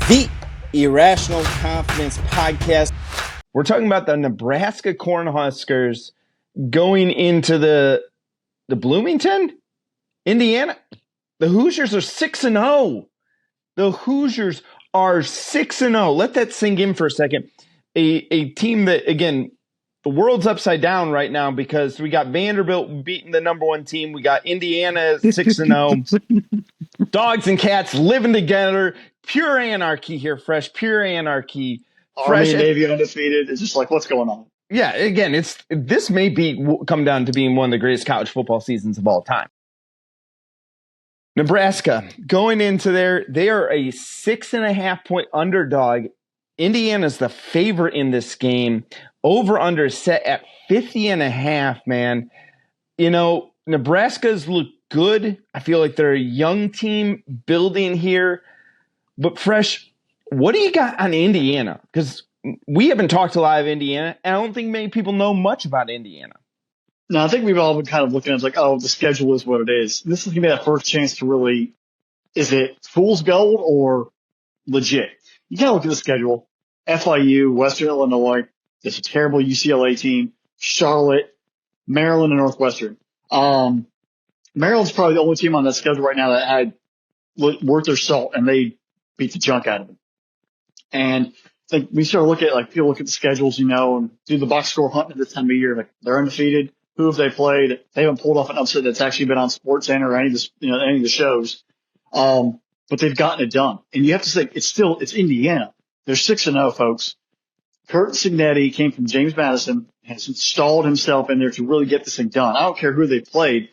The Irrational Confidence Podcast. We're talking about the Nebraska Cornhuskers going into the Bloomington, Indiana. The Hoosiers are 6-0. The Hoosiers are 6-0. Let that sink in for a second. A team that, again, the world's upside down right now because we got Vanderbilt beating the number one team. We got Indiana 6-0. Dogs and cats living together. Pure anarchy here, Fresh. Pure anarchy. Army and Navy undefeated. It's just like, what's going on? Yeah, again, this may come down to being one of the greatest college football seasons of all time. Nebraska going into there, they are a 6.5-point underdog. Indiana's the favorite in this game. Over under set at 50.5, man. You know, Nebraska's look good. I feel like they're a young team building here. But Fresh, what do you got on Indiana? Because we haven't talked a lot of Indiana, and I don't think many people know much about Indiana. No, I think we've all been kind of looking at it like, oh, the schedule is what it is. This is going to be that first chance to really, is it fool's gold or legit? You kind of look at the schedule. FIU, Western Illinois, there's a terrible UCLA team, Charlotte, Maryland, and Northwestern. Maryland's probably the only team on that schedule right now that had worth their salt, and they beat the junk out of them. And I think we sort of look at, like, people look at the schedules, you know, and do the box score hunt at this time of year. Like, they're undefeated. Who have they played? They haven't pulled off an upset that's actually been on SportsCenter or any of the shows. But they've gotten it done. And you have to say, it's Indiana. They're 6-0, folks. Kurt Signetti came from James Madison, has installed himself in there to really get this thing done. I don't care who they played.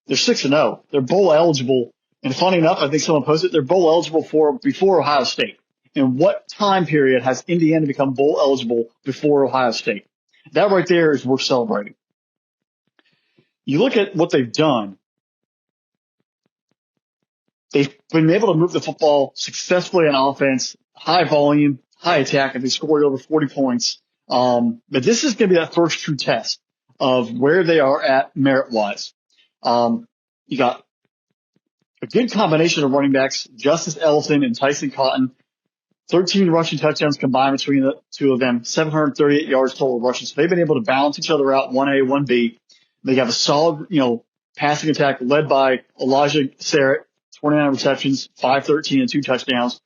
They're 6-0. They're bowl eligible. And funny enough, I think someone posted, they're bowl eligible before Ohio State. And what time period has Indiana become bowl eligible before Ohio State? That right there is worth celebrating. You look at what they've done. They've been able to move the football successfully on offense, high volume, high attack, and they scored over 40 points. But this is going to be that first true test of where they are at merit-wise. You got a good combination of running backs, Justice Ellison and Tyson Cotton. 13 rushing touchdowns combined between the two of them, 738 yards total rushing. So they've been able to balance each other out, 1A, 1B. They have a solid, passing attack led by Elijah Sarrett, 29 receptions, 513 and 2 touchdowns.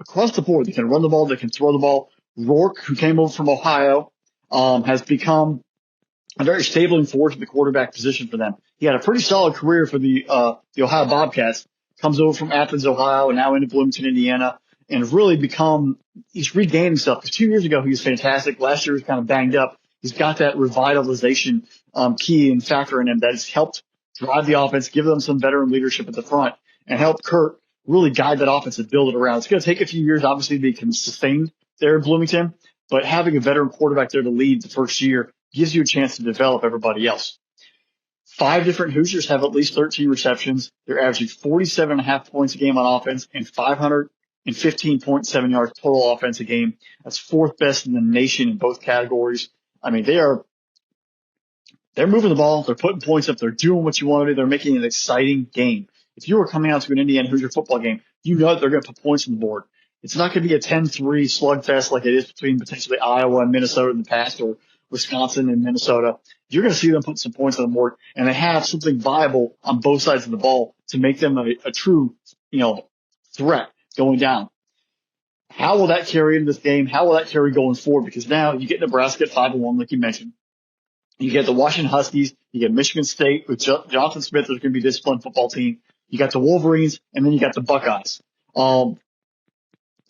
Across the board, they can run the ball, they can throw the ball. Rourke, who came over from Ohio, has become a very stable and force at the quarterback position for them. He had a pretty solid career for the Ohio Bobcats. Comes over from Athens, Ohio, and now into Bloomington, Indiana, and really he's regained himself. Because 2 years ago, he was fantastic. Last year, he was kind of banged up. He's got that revitalization key and factor in him that has helped drive the offense, give them some veteran leadership at the front, and help Kurt really guide that offense and build it around. It's going to take a few years, obviously, to be sustained there in Bloomington, but having a veteran quarterback there to lead the first year gives you a chance to develop everybody else. 5 different Hoosiers have at least 13 receptions. They're averaging 47.5 points a game on offense and 515.7 yards total offense a game. That's 4th best in the nation in both categories. I mean, they're moving the ball. They're putting points up. They're doing what you want to do. They're making an exciting game. If you were coming out to an Indiana Hoosier football game, you know that they're going to put points on the board. It's not going to be a 10-3 slugfest like it is between potentially Iowa and Minnesota in the past, or Wisconsin and Minnesota. You're going to see them put some points on the board, and they have something viable on both sides of the ball to make them a true, threat going down. How will that carry into this game? How will that carry going forward? Because now you get Nebraska at 5-1, like you mentioned. You get the Washington Huskies. You get Michigan State with Jonathan Smith, who's going to be a disciplined football team. You got the Wolverines, and then you got the Buckeyes.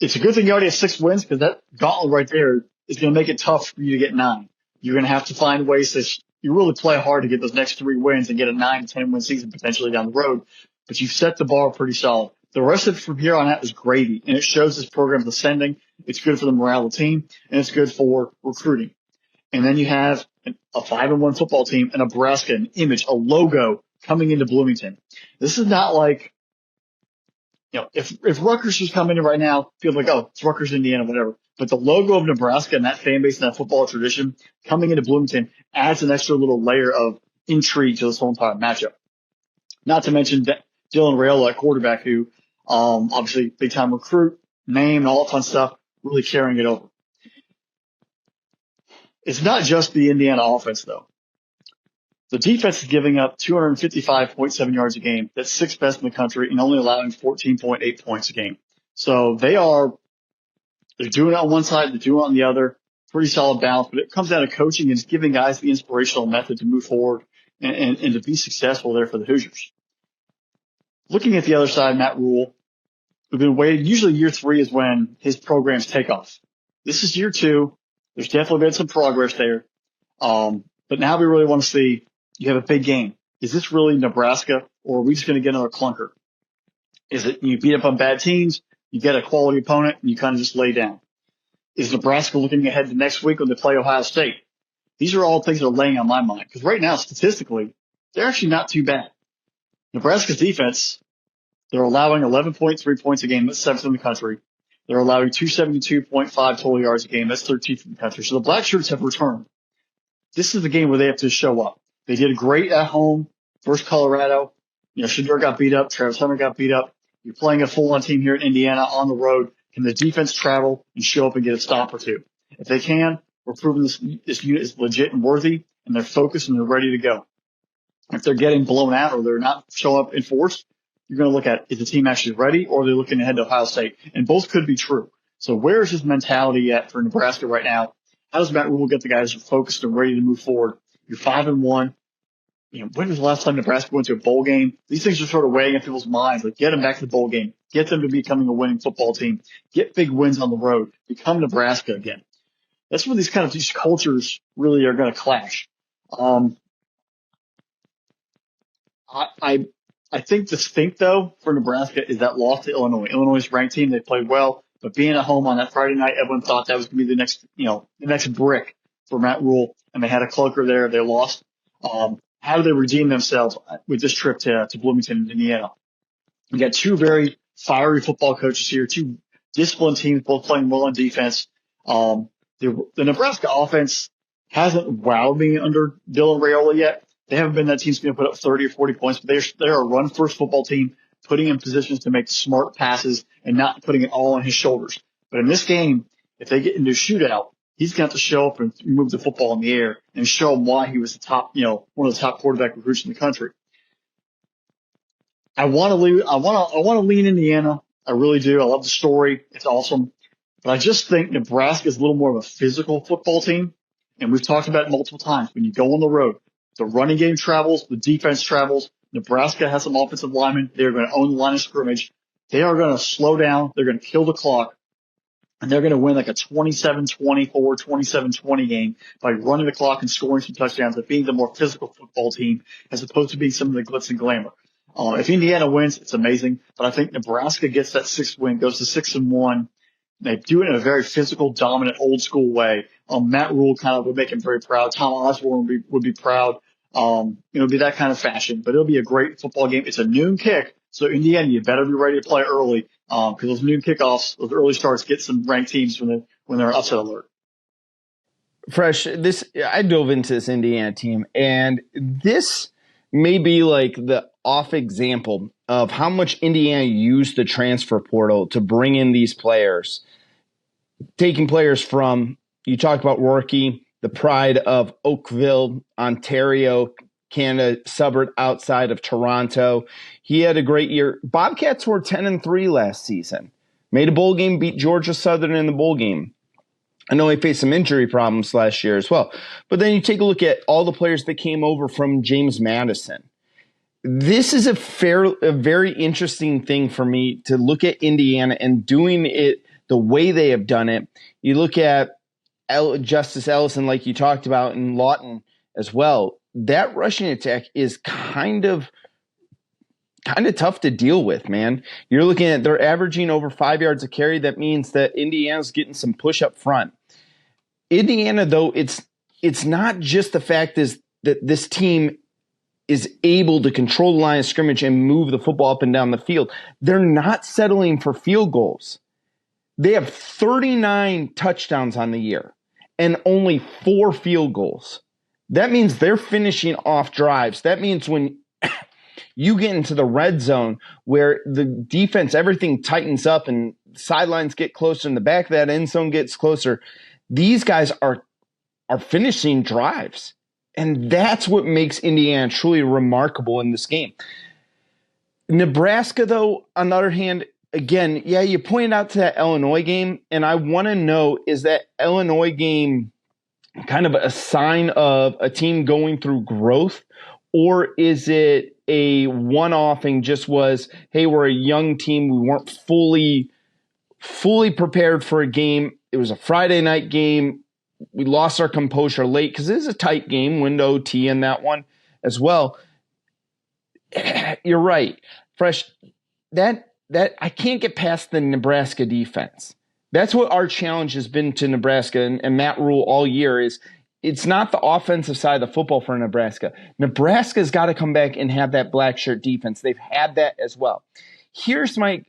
It's a good thing you already have 6 wins, because that gauntlet right there is going to make it tough for you to get 9. You're going to have to find ways to you really play hard to get those next 3 wins and get a 9 to 10 win season potentially down the road. But you've set the bar pretty solid. The rest of it from here on out is gravy, and it shows this program's ascending. It's good for the morale of the team, and it's good for recruiting. And then you have a 5-1 football team, a Nebraska, an image, a logo coming into Bloomington. This is not like, if Rutgers was coming in right now, feel like, oh, it's Rutgers, Indiana, whatever. But the logo of Nebraska and that fan base and that football tradition coming into Bloomington adds an extra little layer of intrigue to this whole entire matchup. Not to mention Dylan Raiola at quarterback, who obviously big time recruit, name and all that fun stuff, really carrying it over. It's not just the Indiana offense, though. The defense is giving up 255.7 yards a game. That's sixth best in the country and only allowing 14.8 points a game. So they're doing it on one side, they're doing it on the other. Pretty solid balance, but it comes down to coaching and just giving guys the inspirational method to move forward and to be successful there for the Hoosiers. Looking at the other side, Matt Rule, we've been waiting. Usually year 3 is when his programs take off. This is year 2. There's definitely been some progress there. But now we really want to see, you have a big game. Is this really Nebraska, or are we just going to get another clunker? Is it you beat up on bad teams, you get a quality opponent, and you kind of just lay down? Is Nebraska looking ahead to next week when they play Ohio State? These are all things that are laying on my mind, because right now, statistically, they're actually not too bad. Nebraska's defense, they're allowing 11.3 points a game. That's 7th in the country. They're allowing 272.5 total yards a game. That's 13th in the country. So the Black Shirts have returned. This is the game where they have to show up. They did great at home versus Colorado. Shedeur got beat up. Travis Hunter got beat up. You're playing a full-on team here in Indiana on the road. Can the defense travel and show up and get a stop or two? If they can, we're proving this unit is legit and worthy, and they're focused and they're ready to go. If they're getting blown out or they're not showing up in force, you're going to look at, is the team actually ready, or are they looking ahead to Ohio State? And both could be true. So where is his mentality at for Nebraska right now? How does Matt Rule get the guys focused and ready to move forward? You're 5-1. When was the last time Nebraska went to a bowl game? These things are sort of weighing in people's minds. Like, get them back to the bowl game. Get them to becoming a winning football team. Get big wins on the road. Become Nebraska again. That's where these cultures really are going to clash. I think the stink, though, for Nebraska is that loss to Illinois. Illinois is a ranked team. They played well. But being at home on that Friday night, everyone thought that was going to be the next brick for Matt Rule. And they had a clunker there. They lost. How do they redeem themselves with this trip to Bloomington, Indiana? We got 2 very fiery football coaches here, 2 disciplined teams, both playing well on defense. The Nebraska offense hasn't wowed me under Dylan Raiola yet. They haven't been that team's going to put up 30 or 40 points, but they're a run-first football team, putting in positions to make smart passes and not putting it all on his shoulders. But in this game, if they get into a shootout, he's going to have to show up and move the football in the air and show them why he was the top, one of the top quarterback recruits in the country. I want to lean Indiana. I really do. I love the story. It's awesome. But I just think Nebraska is a little more of a physical football team. And we've talked about it multiple times. When you go on the road, the running game travels, the defense travels. Nebraska has some offensive linemen. They're going to own the line of scrimmage. They are going to slow down. They're going to kill the clock. And they're going to win like a 27-24, 27-20 game by running the clock and scoring some touchdowns and being the more physical football team as opposed to being some of the glitz and glamour. If Indiana wins, it's amazing. But I think Nebraska gets that 6th win, goes to 6-1. They do it in a very physical, dominant, old school way. Matt Rule kind of would make him very proud. Tom Osborne would be proud. It'll be that kind of fashion, but it'll be a great football game. It's a noon kick. So Indiana, you better be ready to play early. Cause those noon kickoffs, those early starts get some ranked teams when they're upset alert. Fresh, I dove into this Indiana team, and this may be like the off example of how much Indiana used the transfer portal to bring in these players. Taking players from, you talked about Rourke, the pride of Oakville, Ontario, Canada, suburb outside of Toronto. He had a great year. Bobcats were 10-3 last season. Made a bowl game, beat Georgia Southern in the bowl game. I know they faced some injury problems last year as well. But then you take a look at all the players that came over from James Madison. This is a very interesting thing for me to look at Indiana and doing it the way they have done it. You look at Justice Ellison, like you talked about, and Lawton as well. That rushing attack is kind of tough to deal with, man. You're looking at they're averaging over 5 yards a carry. That means that Indiana's getting some push up front. Indiana, though, it's not just the fact is that this team is able to control the line of scrimmage and move the football up and down the field. They're not settling for field goals. They have 39 touchdowns on the year and only 4 field goals. That means they're finishing off drives. That means when you get into the red zone where the defense, everything tightens up and sidelines get closer and the back of that end zone gets closer, these guys are finishing drives. And that's what makes Indiana truly remarkable in this game. Nebraska, though, on the other hand, again, yeah, you pointed out to that Illinois game, and I want to know, is that Illinois game kind of a sign of a team going through growth, or is it a one-off and just was, hey, we're a young team, we weren't fully prepared for a game, it was a Friday night game, we lost our composure late, because it is a tight game, went to OT in that one as well. You're right. Fresh, that I can't get past the Nebraska defense. That's what our challenge has been to Nebraska and Matt Rule all year is it's not the offensive side of the football for Nebraska. Nebraska's got to come back and have that black shirt defense. They've had that as well. Here's my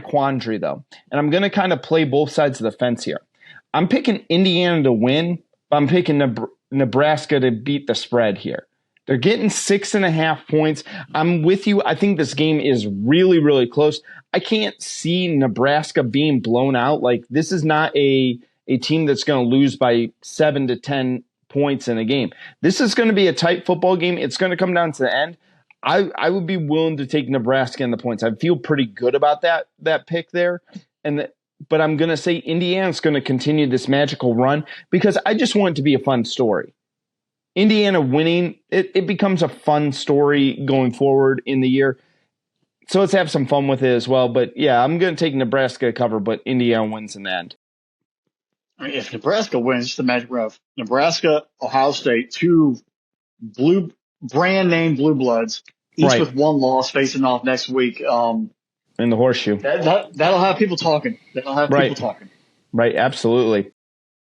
quandary, though, and I'm going to kind of play both sides of the fence here. I'm picking Indiana to win, but I'm picking Nebraska to beat the spread here. They're getting 6.5 points. I'm with you. I think this game is really, really close. I can't see Nebraska being blown out. Like, this is not a team that's going to lose by 7 to 10 points in a game. This is going to be a tight football game. It's going to come down to the end. I would be willing to take Nebraska in the points. I feel pretty good about that pick there. But I'm going to say Indiana's going to continue this magical run because I just want it to be a fun story. Indiana winning, it becomes a fun story going forward in the year. So let's have some fun with it as well. But yeah, I'm going to take Nebraska cover, but Indiana wins in the end. I mean, if Nebraska wins, it's the magic rough. Nebraska, Ohio State, two brand name blue bloods, each right. with one loss facing off next week. In the horseshoe. That'll have people talking. Right, absolutely.